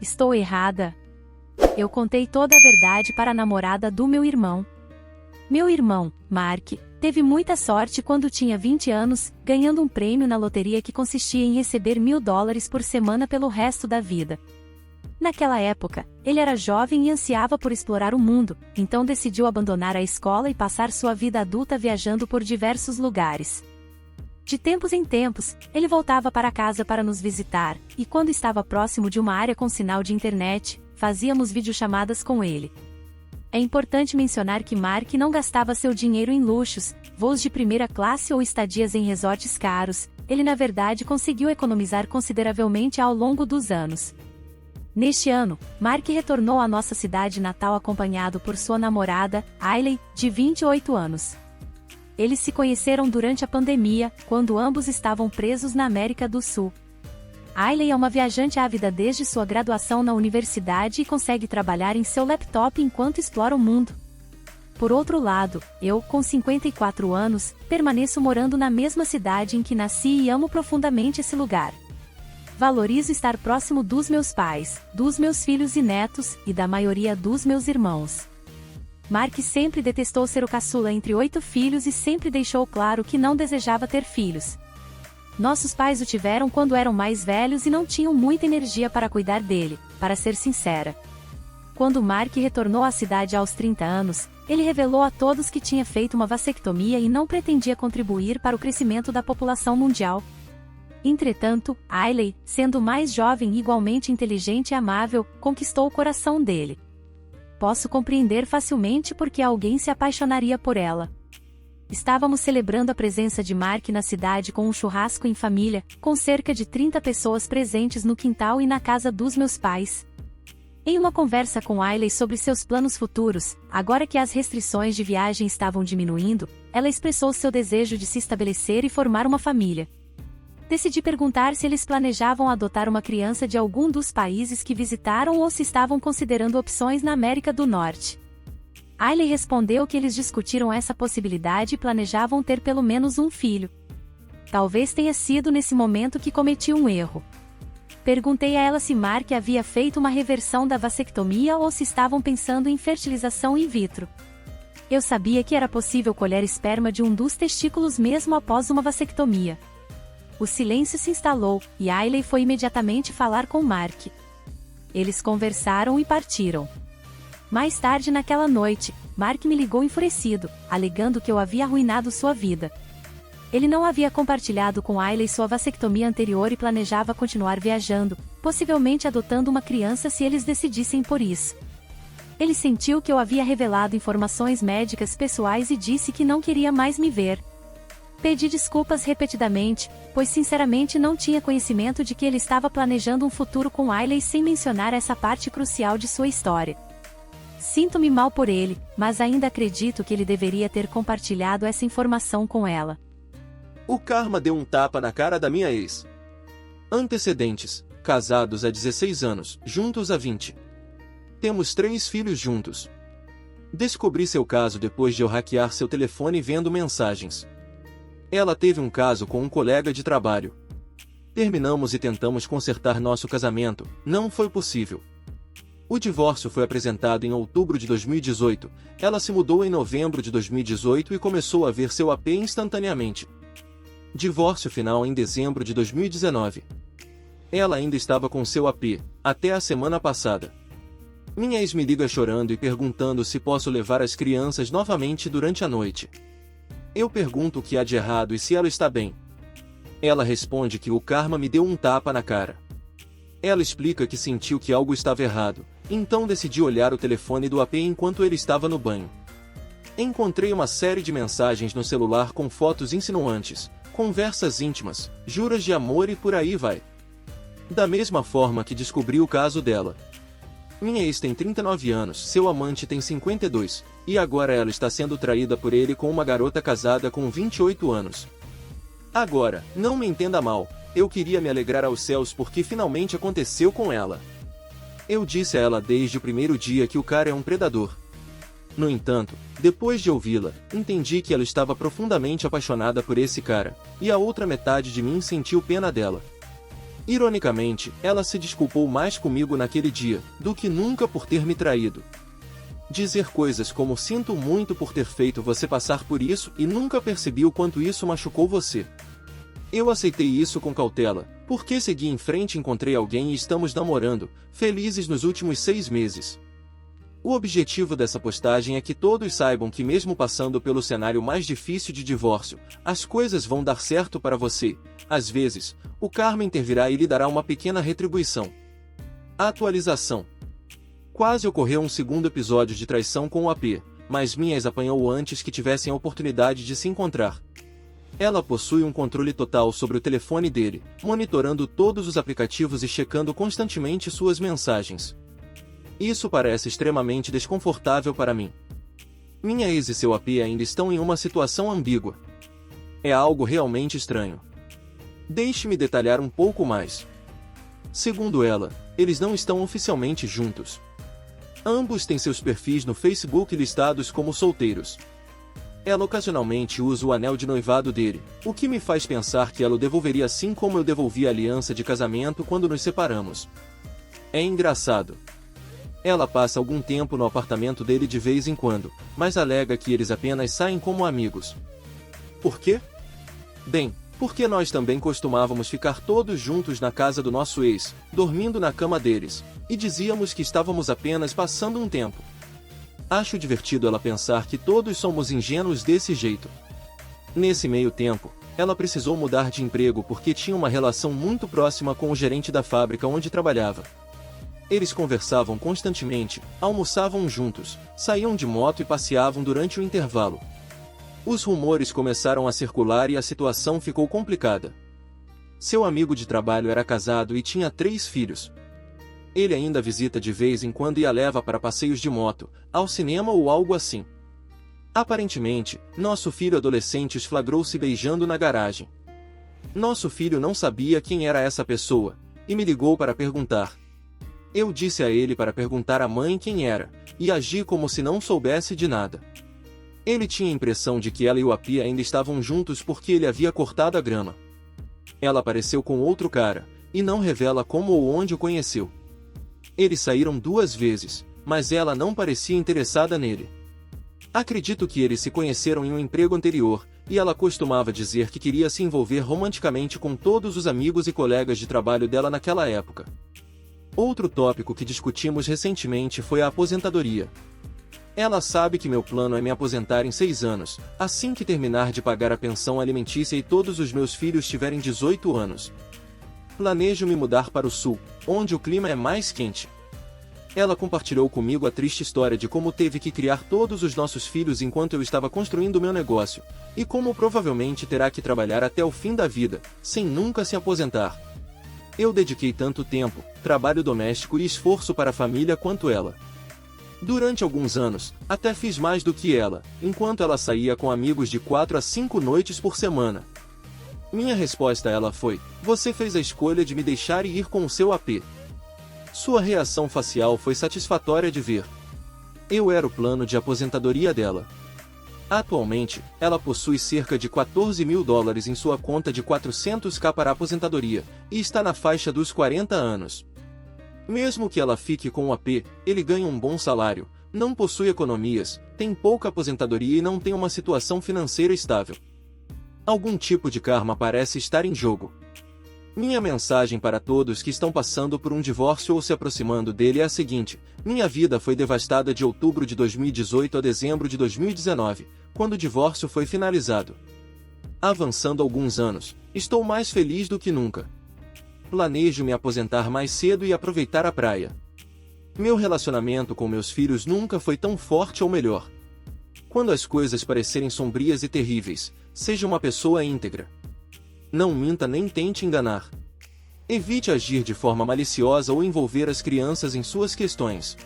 Estou errada. Eu contei toda a verdade para a namorada do meu irmão. Meu irmão, Mark, teve muita sorte quando tinha 20 anos, ganhando um prêmio na loteria que consistia em receber $1.000 por semana pelo resto da vida. Naquela época, ele era jovem e ansiava por explorar o mundo, então decidiu abandonar a escola e passar sua vida adulta viajando por diversos lugares. De tempos em tempos, ele voltava para casa para nos visitar, e quando estava próximo de uma área com sinal de internet, fazíamos videochamadas com ele. É importante mencionar que Mark não gastava seu dinheiro em luxos, voos de primeira classe ou estadias em resorts caros. Ele na verdade conseguiu economizar consideravelmente ao longo dos anos. Neste ano, Mark retornou à nossa cidade natal acompanhado por sua namorada, Ailey, de 28 anos. Eles se conheceram durante a pandemia, quando ambos estavam presos na América do Sul. Ailey é uma viajante ávida desde sua graduação na universidade e consegue trabalhar em seu laptop enquanto explora o mundo. Por outro lado, eu, com 54 anos, permaneço morando na mesma cidade em que nasci e amo profundamente esse lugar. Valorizo estar próximo dos meus pais, dos meus filhos e netos, e da maioria dos meus irmãos. Mark sempre detestou ser o caçula entre 8 filhos e sempre deixou claro que não desejava ter filhos. Nossos pais o tiveram quando eram mais velhos e não tinham muita energia para cuidar dele, para ser sincera. Quando Mark retornou à cidade aos 30 anos, ele revelou a todos que tinha feito uma vasectomia e não pretendia contribuir para o crescimento da população mundial. Entretanto, Ailey, sendo mais jovem e igualmente inteligente e amável, conquistou o coração dele. Posso compreender facilmente porque alguém se apaixonaria por ela. Estávamos celebrando a presença de Mark na cidade com um churrasco em família, com cerca de 30 pessoas presentes no quintal e na casa dos meus pais. Em uma conversa com Ailey sobre seus planos futuros, agora que as restrições de viagem estavam diminuindo, ela expressou seu desejo de se estabelecer e formar uma família. Decidi perguntar se eles planejavam adotar uma criança de algum dos países que visitaram ou se estavam considerando opções na América do Norte. Ailey respondeu que eles discutiram essa possibilidade e planejavam ter pelo menos um filho. Talvez tenha sido nesse momento que cometi um erro. Perguntei a ela se Mark havia feito uma reversão da vasectomia ou se estavam pensando em fertilização in vitro. Eu sabia que era possível colher esperma de um dos testículos mesmo após uma vasectomia. O silêncio se instalou, e Ailey foi imediatamente falar com Mark. Eles conversaram e partiram. Mais tarde naquela noite, Mark me ligou enfurecido, alegando que eu havia arruinado sua vida. Ele não havia compartilhado com Ailey sua vasectomia anterior e planejava continuar viajando, possivelmente adotando uma criança se eles decidissem por isso. Ele sentiu que eu havia revelado informações médicas pessoais e disse que não queria mais me ver. Pedi desculpas repetidamente, pois sinceramente não tinha conhecimento de que ele estava planejando um futuro com Ailey sem mencionar essa parte crucial de sua história. Sinto-me mal por ele, mas ainda acredito que ele deveria ter compartilhado essa informação com ela. O karma deu um tapa na cara da minha ex. Antecedentes: casados há 16 anos, juntos há 20. Temos 3 filhos juntos. Descobri seu caso depois de eu hackear seu telefone vendo mensagens. Ela teve um caso com um colega de trabalho. Terminamos e tentamos consertar nosso casamento, não foi possível. O divórcio foi apresentado em outubro de 2018, ela se mudou em novembro de 2018 e começou a ver seu AP instantaneamente. Divórcio final em dezembro de 2019. Ela ainda estava com seu AP, até a semana passada. Minha ex me liga chorando e perguntando se posso levar as crianças novamente durante a noite. Eu pergunto o que há de errado e se ela está bem. Ela responde que o karma me deu um tapa na cara. Ela explica que sentiu que algo estava errado, então decidi olhar o telefone do AP enquanto ele estava no banho. Encontrei uma série de mensagens no celular com fotos insinuantes, conversas íntimas, juras de amor e por aí vai. Da mesma forma que descobri o caso dela. Minha ex tem 39 anos, seu amante tem 52, e agora ela está sendo traída por ele com uma garota casada com 28 anos. Agora, não me entenda mal, eu queria me alegrar aos céus porque finalmente aconteceu com ela. Eu disse a ela desde o primeiro dia que o cara é um predador. No entanto, depois de ouvi-la, entendi que ela estava profundamente apaixonada por esse cara, e a outra metade de mim sentiu pena dela. Ironicamente, ela se desculpou mais comigo naquele dia, do que nunca por ter me traído. Dizer coisas como sinto muito por ter feito você passar por isso e nunca percebi o quanto isso machucou você. Eu aceitei isso com cautela, porque segui em frente e encontrei alguém e estamos namorando, felizes nos últimos 6 meses. O objetivo dessa postagem é que todos saibam que mesmo passando pelo cenário mais difícil de divórcio, as coisas vão dar certo para você. Às vezes, o karma intervirá e lhe dará uma pequena retribuição. Atualização. Quase ocorreu um segundo episódio de traição com o AP, mas minha ex apanhou antes que tivessem a oportunidade de se encontrar. Ela possui um controle total sobre o telefone dele, monitorando todos os aplicativos e checando constantemente suas mensagens. Isso parece extremamente desconfortável para mim. Minha ex e seu AP ainda estão em uma situação ambígua. É algo realmente estranho. Deixe-me detalhar um pouco mais. Segundo ela, eles não estão oficialmente juntos. Ambos têm seus perfis no Facebook listados como solteiros. Ela ocasionalmente usa o anel de noivado dele, o que me faz pensar que ela o devolveria assim como eu devolvi a aliança de casamento quando nos separamos. É engraçado. Ela passa algum tempo no apartamento dele de vez em quando, mas alega que eles apenas saem como amigos. Por quê? Bem, porque nós também costumávamos ficar todos juntos na casa do nosso ex, dormindo na cama deles, e dizíamos que estávamos apenas passando um tempo. Acho divertido ela pensar que todos somos ingênuos desse jeito. Nesse meio tempo, ela precisou mudar de emprego porque tinha uma relação muito próxima com o gerente da fábrica onde trabalhava. Eles conversavam constantemente, almoçavam juntos, saíam de moto e passeavam durante o intervalo. Os rumores começaram a circular e a situação ficou complicada. Seu amigo de trabalho era casado e tinha 3 filhos. Ele ainda visita de vez em quando e a leva para passeios de moto, ao cinema ou algo assim. Aparentemente, nosso filho adolescente os flagrou-se beijando na garagem. Nosso filho não sabia quem era essa pessoa, e me ligou para perguntar. Eu disse a ele para perguntar à mãe quem era, e agi como se não soubesse de nada. Ele tinha a impressão de que ela e o AP ainda estavam juntos porque ele havia cortado a grama. Ela apareceu com outro cara, e não revela como ou onde o conheceu. Eles saíram 2 vezes, mas ela não parecia interessada nele. Acredito que eles se conheceram em um emprego anterior, e ela costumava dizer que queria se envolver romanticamente com todos os amigos e colegas de trabalho dela naquela época. Outro tópico que discutimos recentemente foi a aposentadoria. Ela sabe que meu plano é me aposentar em 6 anos, assim que terminar de pagar a pensão alimentícia e todos os meus filhos tiverem 18 anos. Planejo me mudar para o sul, onde o clima é mais quente. Ela compartilhou comigo a triste história de como teve que criar todos os nossos filhos enquanto eu estava construindo meu negócio, e como provavelmente terá que trabalhar até o fim da vida, sem nunca se aposentar. Eu dediquei tanto tempo, trabalho doméstico e esforço para a família quanto ela. Durante alguns anos, até fiz mais do que ela, enquanto ela saía com amigos de 4 a 5 noites por semana. Minha resposta a ela foi: você fez a escolha de me deixar e ir com o seu AP. Sua reação facial foi satisfatória de ver. Eu era o plano de aposentadoria dela. Atualmente, ela possui cerca de $14.000 em sua conta de 400k para aposentadoria, e está na faixa dos 40 anos. Mesmo que ela fique com o AP, ele ganha um bom salário, não possui economias, tem pouca aposentadoria e não tem uma situação financeira estável. Algum tipo de karma parece estar em jogo. Minha mensagem para todos que estão passando por um divórcio ou se aproximando dele é a seguinte: minha vida foi devastada de outubro de 2018 a dezembro de 2019, quando o divórcio foi finalizado. Avançando alguns anos, estou mais feliz do que nunca. Planejo me aposentar mais cedo e aproveitar a praia. Meu relacionamento com meus filhos nunca foi tão forte ou melhor. Quando as coisas parecerem sombrias e terríveis, seja uma pessoa íntegra. Não minta nem tente enganar. Evite agir de forma maliciosa ou envolver as crianças em suas questões.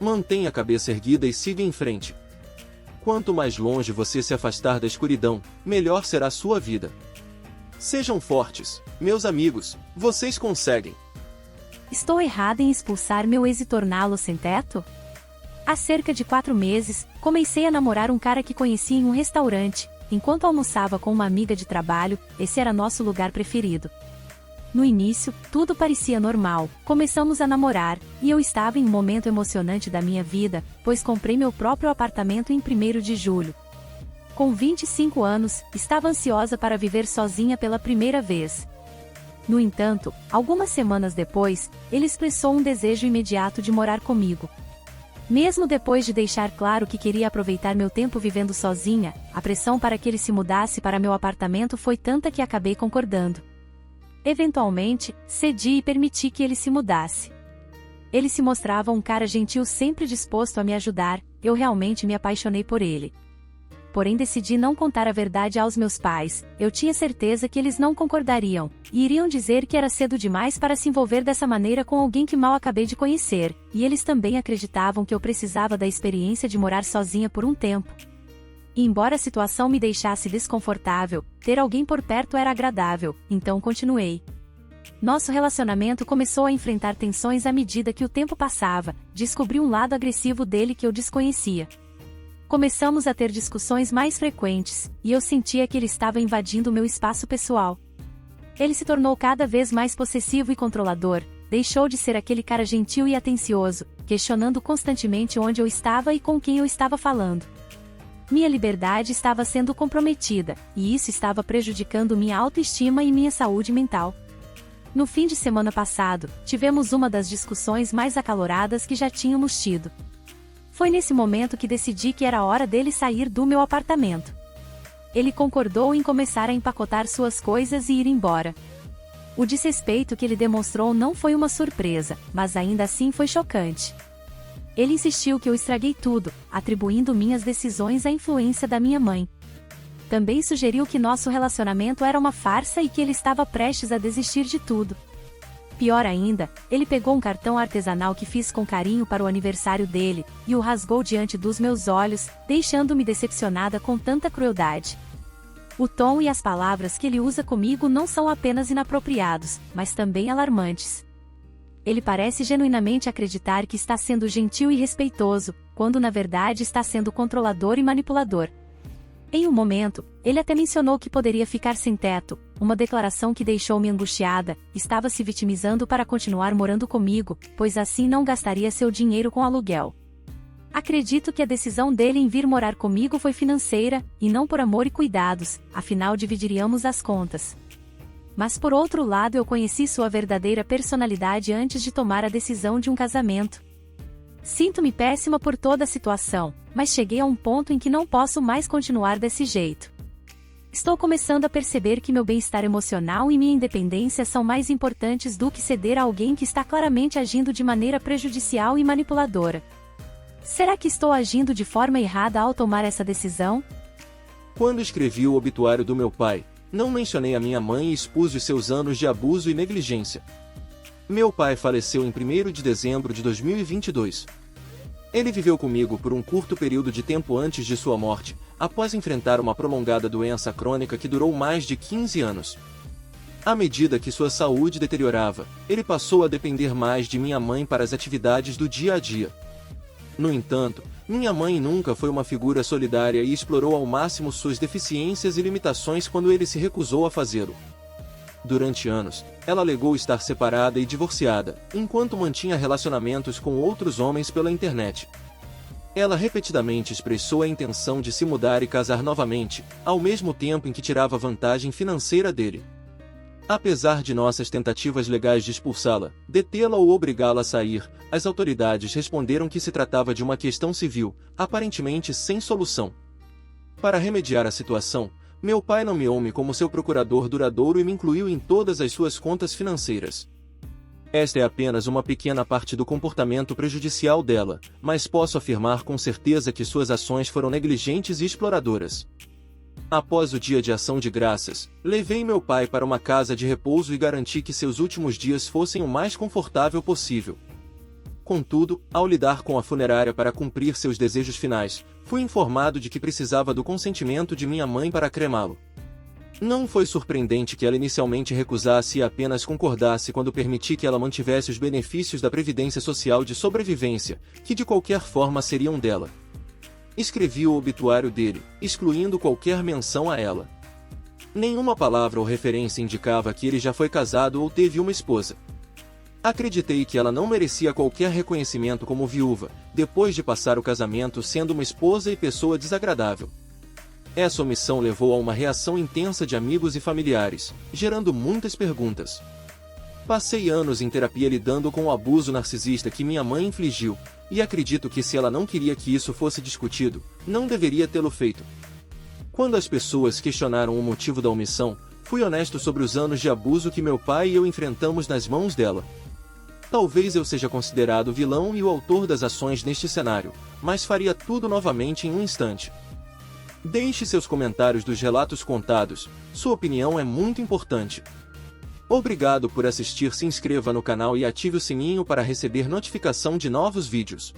Mantenha a cabeça erguida e siga em frente. Quanto mais longe você se afastar da escuridão, melhor será a sua vida. Sejam fortes, meus amigos, vocês conseguem. Estou errada em expulsar meu ex e torná-lo sem teto? Há cerca de 4 meses, comecei a namorar um cara que conheci em um restaurante. Enquanto almoçava com uma amiga de trabalho, esse era nosso lugar preferido. No início, tudo parecia normal, começamos a namorar, e eu estava em um momento emocionante da minha vida, pois comprei meu próprio apartamento em 1º de julho. Com 25 anos, estava ansiosa para viver sozinha pela primeira vez. No entanto, algumas semanas depois, ele expressou um desejo imediato de morar comigo. Mesmo depois de deixar claro que queria aproveitar meu tempo vivendo sozinha, a pressão para que ele se mudasse para meu apartamento foi tanta que acabei concordando. Eventualmente, cedi e permiti que ele se mudasse. Ele se mostrava um cara gentil, sempre disposto a me ajudar, eu realmente me apaixonei por ele. Porém decidi não contar a verdade aos meus pais, eu tinha certeza que eles não concordariam, e iriam dizer que era cedo demais para se envolver dessa maneira com alguém que mal acabei de conhecer, e eles também acreditavam que eu precisava da experiência de morar sozinha por um tempo. E embora a situação me deixasse desconfortável, ter alguém por perto era agradável, então continuei. Nosso relacionamento começou a enfrentar tensões à medida que o tempo passava, descobri um lado agressivo dele que eu desconhecia. Começamos a ter discussões mais frequentes, e eu sentia que ele estava invadindo meu espaço pessoal. Ele se tornou cada vez mais possessivo e controlador, deixou de ser aquele cara gentil e atencioso, questionando constantemente onde eu estava e com quem eu estava falando. Minha liberdade estava sendo comprometida, e isso estava prejudicando minha autoestima e minha saúde mental. No fim de semana passado, tivemos uma das discussões mais acaloradas que já tínhamos tido. Foi nesse momento que decidi que era hora dele sair do meu apartamento. Ele concordou em começar a empacotar suas coisas e ir embora. O desrespeito que ele demonstrou não foi uma surpresa, mas ainda assim foi chocante. Ele insistiu que eu estraguei tudo, atribuindo minhas decisões à influência da minha mãe. Também sugeriu que nosso relacionamento era uma farsa e que ele estava prestes a desistir de tudo. Pior ainda, ele pegou um cartão artesanal que fiz com carinho para o aniversário dele, e o rasgou diante dos meus olhos, deixando-me decepcionada com tanta crueldade. O tom e as palavras que ele usa comigo não são apenas inapropriados, mas também alarmantes. Ele parece genuinamente acreditar que está sendo gentil e respeitoso, quando na verdade está sendo controlador e manipulador. Em um momento, ele até mencionou que poderia ficar sem teto, uma declaração que deixou-me angustiada, estava se vitimizando para continuar morando comigo, pois assim não gastaria seu dinheiro com aluguel. Acredito que a decisão dele em vir morar comigo foi financeira, e não por amor e cuidados, afinal dividiríamos as contas. Mas por outro lado eu conheci sua verdadeira personalidade antes de tomar a decisão de um casamento. Sinto-me péssima por toda a situação, mas cheguei a um ponto em que não posso mais continuar desse jeito. Estou começando a perceber que meu bem-estar emocional e minha independência são mais importantes do que ceder a alguém que está claramente agindo de maneira prejudicial e manipuladora. Será que estou agindo de forma errada ao tomar essa decisão? Quando escrevi o obituário do meu pai, não mencionei a minha mãe e expus os seus anos de abuso e negligência. Meu pai faleceu em 1º de dezembro de 2022. Ele viveu comigo por um curto período de tempo antes de sua morte, após enfrentar uma prolongada doença crônica que durou mais de 15 anos. À medida que sua saúde deteriorava, ele passou a depender mais de minha mãe para as atividades do dia a dia. No entanto, minha mãe nunca foi uma figura solidária e explorou ao máximo suas deficiências e limitações quando ele se recusou a fazê-lo. Durante anos, ela alegou estar separada e divorciada, enquanto mantinha relacionamentos com outros homens pela internet. Ela repetidamente expressou a intenção de se mudar e casar novamente, ao mesmo tempo em que tirava vantagem financeira dele. Apesar de nossas tentativas legais de expulsá-la, detê-la ou obrigá-la a sair, as autoridades responderam que se tratava de uma questão civil, aparentemente sem solução. Para remediar a situação, meu pai nomeou-me como seu procurador duradouro e me incluiu em todas as suas contas financeiras. Esta é apenas uma pequena parte do comportamento prejudicial dela, mas posso afirmar com certeza que suas ações foram negligentes e exploradoras. Após o dia de ação de graças, levei meu pai para uma casa de repouso e garanti que seus últimos dias fossem o mais confortável possível. Contudo, ao lidar com a funerária para cumprir seus desejos finais, fui informado de que precisava do consentimento de minha mãe para cremá-lo. Não foi surpreendente que ela inicialmente recusasse e apenas concordasse quando permiti que ela mantivesse os benefícios da Previdência Social de sobrevivência, que de qualquer forma seriam dela. Escrevi o obituário dele, excluindo qualquer menção a ela. Nenhuma palavra ou referência indicava que ele já foi casado ou teve uma esposa. Acreditei que ela não merecia qualquer reconhecimento como viúva, depois de passar o casamento sendo uma esposa e pessoa desagradável. Essa omissão levou a uma reação intensa de amigos e familiares, gerando muitas perguntas. Passei anos em terapia lidando com o abuso narcisista que minha mãe infligiu, e acredito que se ela não queria que isso fosse discutido, não deveria tê-lo feito. Quando as pessoas questionaram o motivo da omissão, fui honesto sobre os anos de abuso que meu pai e eu enfrentamos nas mãos dela. Talvez eu seja considerado vilão e o autor das ações neste cenário, mas faria tudo novamente em um instante. Deixe seus comentários dos relatos contados, sua opinião é muito importante. Obrigado por assistir, se inscreva no canal e ative o sininho para receber notificação de novos vídeos.